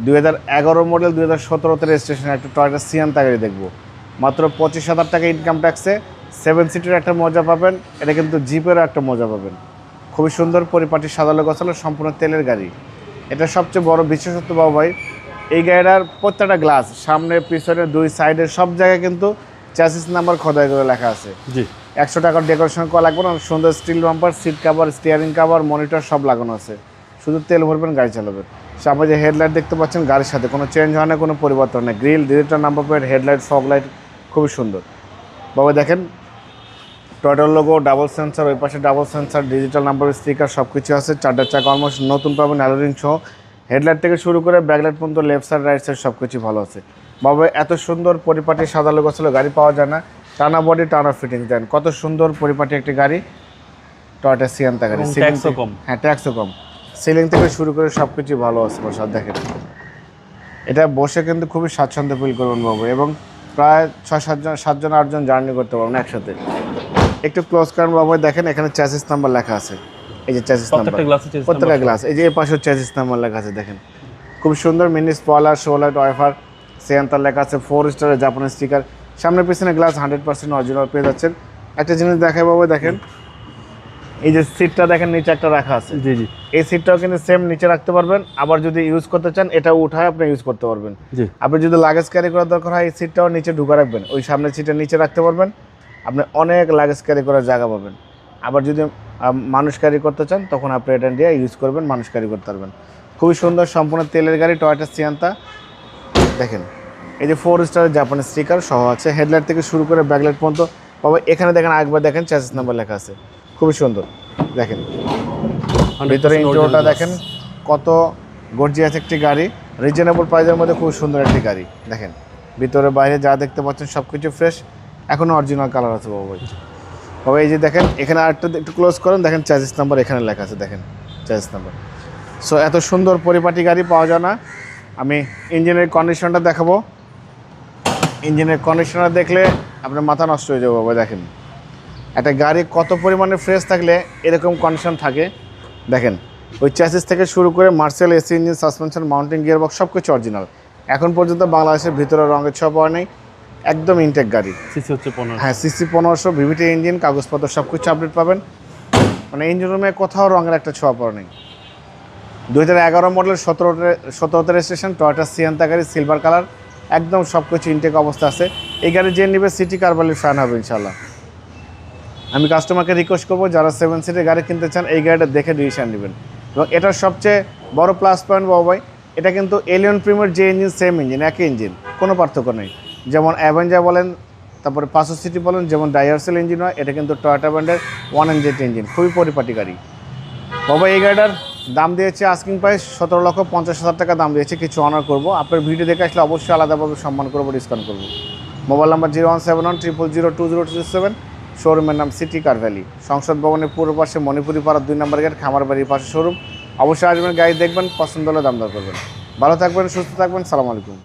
2011 model 2017তে registration একটা Toyota Sienta গাড়ি দেখবো। মাত্র 25,000 টাকা ইনকাম ট্যাক্সে 7 সিটের একটা মজা পাবেন। এটা কিন্তু জিপেরও একটা মজা পাবেন। খুবই সুন্দর পরিপাটি সাজালো গোছালো সম্পূর্ণ তেলের গাড়ি। এটা সবচেয়ে বড় বিশেষত্ব বাবু ভাই, এই গাড়িটার প্রত্যেকটা গ্লাস সামনে পিছনে দুই সাইডে সব জায়গায় কিন্তু চ্যাসিস নাম্বার খোদাই করে লেখা আছে। জি, 100 টাকার ডেকোরেশন করা লাগবে না। সুন্দর steel bumper, seat cover, steering cover, monitor সব লাগানো আছে। শুধু তেল ভরবেন, গাড়ি চালাবেন। সামনে যে হেডলাইট দেখতে পাচ্ছেন গাড়ির সাথে কোনো চেঞ্জ হয় না, কোনো পরিবর্তন নেই। Grill, digital number plate, headlight, fog light খুবই সুন্দর। বাবা দেখেন টয়োটার লোগো, ডাবল সেন্সার, ওই পাশে double sensor, digital number sticker সব কিছু আছে। চারটার চাকা অলমোস্ট নতুন পাবেন, অ্যালোরিং সহ। হেডলাইট থেকে শুরু করে ব্যাকলাইট পর্যন্ত লেফট সাইড রাইট সাইড সব কিছু ভালো আছে। বাবা এত সুন্দর পরিপাটি সাজালো গোছালো গাড়ি পাওয়া যায় না। টানা বডি, টানা ফিটিং দেন, কত সুন্দর পরিপাটি একটি গাড়ি টয়োটা সিয়ান্তা গাড়ি। ট্যাক্সও কম। হ্যাঁ, ট্যাক্সও কম। সিলিং থেকে শুরু করে সব কিছু ভালো আছে বসার। দেখেন এটা বসে কিন্তু খুবই স্বাচ্ছন্দ্য ফিল করবেন বাবু, এবং প্রায় 6-7 জন 8 জন জার্নি করতে পারবেন একসাথে। একটু ক্লোজ করেন বাবু, দেখেন এখানে চ্যাসিস নাম্বার লেখা আছে। এই যে চ্যাসিস নাম্বার, প্রত্যেকটা গ্লাস, এই যে এই পাশে চ্যাসিস নাম্বার লেখা আছে। দেখেন খুব সুন্দর mini spoiler, show light, wiper, Sienta লেখা আছে। 4 স্টারের জাপানি স্টিকার। সামনে পিছনে গ্লাস 100% অরিজিনাল পেয়ে যাচ্ছেন। একটা জিনিস দেখাই বাবু, দেখেন এই যে সিটটা দেখেন নিচে একটা রাখা আছে। জি জি, এই সিটটাও কিন্তু সেম নিচে রাখতে পারবেন। আবার যদি ইউজ করতে চান এটা উঠায় আপনি ইউজ করতে পারবেন। জি, আপনি যদি লাগেজ ক্যারি করার দরকার হয় এই সিটটাও নিচে ঢুকে রাখবেন, ওই সামনের সিটের নিচে রাখতে পারবেন। আপনি অনেক লাগেজ ক্যারি করার জায়গা পাবেন। আবার যদি মানুষ ক্যারি করতে চান তখন আপনি এটা দিয়ে ইউজ করবেন, মানুষ ক্যারি করতে পারবেন। খুবই সুন্দর সম্পূর্ণ তেলের গাড়ি টয়োটা সিয়ান্তা। দেখেন এই যে 4 স্টারের জাপানি স্টিকার সহ আছে। হেডলাইট থেকে শুরু করে ব্যাকলাইট পর্যন্ত বাবা এখানে দেখেন, আরেকবার দেখেন চ্যাসিস নাম্বার লেখা আছে। খুবই সুন্দর। দেখেন ভিতরে ইন্টেরিয়রটা দেখেন কত গর্জিয়াস একটি গাড়ি, রিজনেবল প্রাইসের মধ্যে খুব সুন্দর একটি গাড়ি। দেখেন ভিতরে বাইরে যা দেখতে পাচ্ছেন সব কিছু ফ্রেশ, এখনও অরিজিনাল কালার আছে বাবু ভাই। বাবা এই যে দেখেন এখানে আরেকটা একটু ক্লোজ করেন, দেখেন চ্যাসিস নাম্বার এখানে লেখা আছে। দেখেন চ্যাসিস নাম্বার। সো এত সুন্দর পরিপাটি গাড়ি পাওয়া যায় না। আমি ইঞ্জিনের কন্ডিশনটা দেখাবো। ইঞ্জিনের কন্ডিশনটা দেখলে আপনার মাথা নষ্ট হয়ে যাবে বাবা। দেখেন একটা গাড়ি কত পরিমাণে ফ্রেশ থাকলে এরকম কন্ডিশন থাকে। দেখেন ওই চ্যাসিস থেকে শুরু করে Marcel AC engine, suspension, mounting gearbox সব কিছু অরিজিনাল। এখন পর্যন্ত বাংলাদেশের ভিতরে রঙের ছোঁয়া পাওয়া নেই, একদম ইনটেক গাড়ি। সিসি হচ্ছে 15। হ্যাঁ, সিসি 1500, ভিভিটি ইঞ্জিন, কাগজপত্র সব কিছু আপডেট পাবেন। মানে ইঞ্জিন রুমে কোথাও রঙের একটা ছোঁয়া পাওয়া নেই। 2011 মডেল 17তে রেজিস্ট্রেশন টয়োটা সিয়ান্তা গাড়ি, সিলভার কালার, একদম সব কিছু ইনটেক অবস্থা আছে। এই গাড়ি যে নেবে সিটি কারবালির ফ্যান হবে ইনশাল্লাহ। আমি কাস্টমারকে রিকোয়েস্ট করবো যারা 7 সিটের গাড়ি কিনতে চান এই গাড়িটা দেখে ডিসিশন নেবেন। এবং এটার সবচেয়ে বড় প্লাস পয়েন্ট বাবু ভাই, এটা কিন্তু এলিয়ন প্রিমিয়ার যে ইঞ্জিন সেম ইঞ্জিন, একই ইঞ্জিন, কোনো পার্থক্য নেই। যেমন অ্যাভেঞ্জার বলেন, তারপরে 500 সিটি বলেন, যেমন ডাইয়ারসেল ইঞ্জিন হয়, এটা কিন্তু টয়োটা ব্র্যান্ডের 1NZ ইঞ্জিন, খুবই পরিপাটি গাড়ি। বাবা এই গাড়িটার দাম দিয়েছে আস্কিং প্রাইস 17,50,000 টাকা দাম দিয়েছে। কিছু অনার করবো, আপনার ভিডিও দেখে আসলে অবশ্যই আলাদাভাবে সম্মান করবো, ডিসকাউন্ট করবো। Mobile number 01710002007। শোরুমের নাম সিটি কার ভ্যালি, সংসদ ভবনের পূর্ব পাশে মণিপুরি পাড়া 2 নম্বর গেট, খামার বাড়ির পাশে শোরুম। অবশ্যই আসবেন, গাড়ি দেখবেন, পছন্দ হলে দাম দর করবেন। ভালো থাকবেন, সুস্থ থাকবেন, সালাম আলাইকুম।